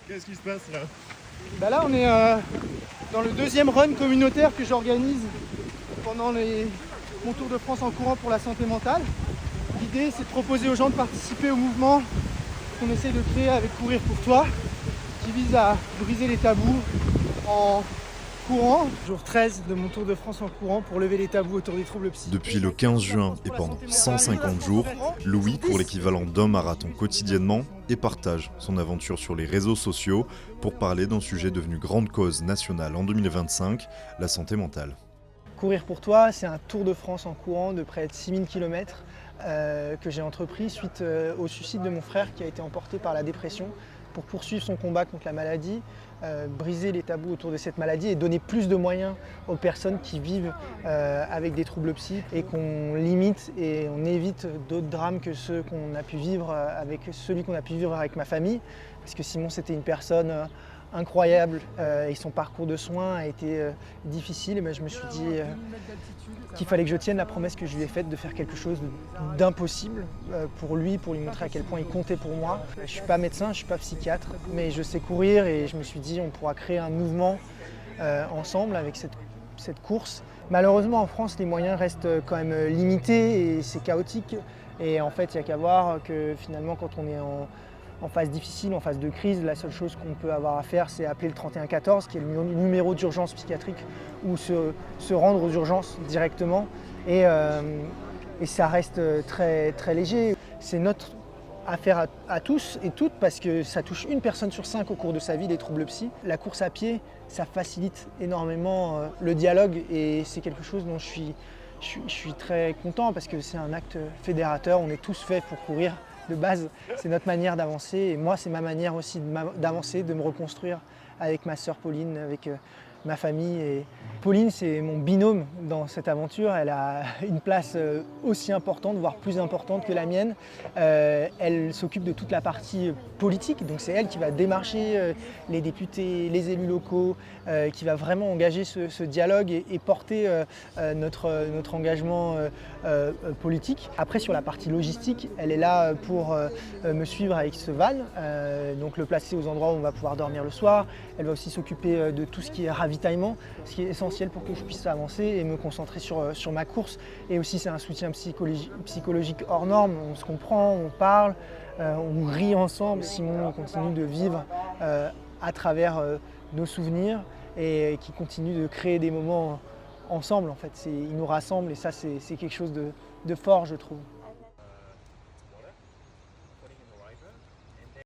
Qu'est-ce qui se passe là? Bah là, on est dans le deuxième run communautaire que j'organise pendant mon Tour de France en courant pour la santé mentale. L'idée, c'est de proposer aux gens de participer au mouvement qu'on essaye de créer avec Courir pour toi, qui vise à briser les tabous en courant. Jour 13 de mon Tour de France en courant pour lever les tabous autour des troubles psy. Depuis le 15 juin et pendant 150 jours, Louis court l'équivalent d'un marathon quotidiennement et partage son aventure sur les réseaux sociaux pour parler d'un sujet devenu grande cause nationale en 2025, la santé mentale. Courir pour toi, c'est un Tour de France en courant de près de 6000 km que j'ai entrepris suite au suicide de mon frère qui a été emporté par la dépression pour poursuivre son combat contre la maladie, briser les tabous autour de cette maladie et donner plus de moyens aux personnes qui vivent avec des troubles psy et qu'on limite et on évite d'autres drames que ceux qu'on a pu vivre avec celui qu'on a pu vivre avec ma famille. Parce que Simon, c'était une personne incroyable et son parcours de soins a été difficile. Et je me suis dit qu'il fallait que je tienne la promesse que je lui ai faite de faire quelque chose d'impossible pour lui montrer à quel point il comptait pour moi. Je ne suis pas médecin, je ne suis pas psychiatre, mais je sais courir et je me suis dit on pourra créer un mouvement ensemble avec cette course. Malheureusement en France les moyens restent quand même limités et c'est chaotique. Et en fait il n'y a qu'à voir que finalement quand on est en phase difficile, en phase de crise, la seule chose qu'on peut avoir à faire, c'est appeler le 3114, qui est le numéro d'urgence psychiatrique, ou se rendre aux urgences directement. Et ça reste très, très léger. C'est notre affaire à tous et toutes, parce que ça touche une personne sur 5 au cours de sa vie, les troubles psy. La course à pied, ça facilite énormément le dialogue, et c'est quelque chose dont je suis très content, parce que c'est un acte fédérateur. On est tous faits pour courir. De base, c'est notre manière d'avancer et moi, c'est ma manière aussi d'avancer, de me reconstruire avec ma sœur Pauline, avec ma famille. Et Pauline, c'est mon binôme dans cette aventure. Elle a une place aussi importante, voire plus importante que la mienne. Elle s'occupe de toute la partie politique, donc c'est elle qui va démarcher les députés, les élus locaux, qui va vraiment engager ce dialogue et porter notre engagement politique. Après, sur la partie logistique, elle est là pour me suivre avec ce van, donc le placer aux endroits où on va pouvoir dormir le soir. Elle va aussi s'occuper de tout ce qui est ravitaillement, ce qui est essentiel pour que je puisse avancer et me concentrer sur ma course. Et aussi, c'est un soutien psychologique hors norme. On se comprend, on parle, on rit ensemble. Simon continue de vivre à travers nos souvenirs et qui continue de créer des moments ensemble. En fait, il nous rassemble et ça, c'est quelque chose de fort, je trouve.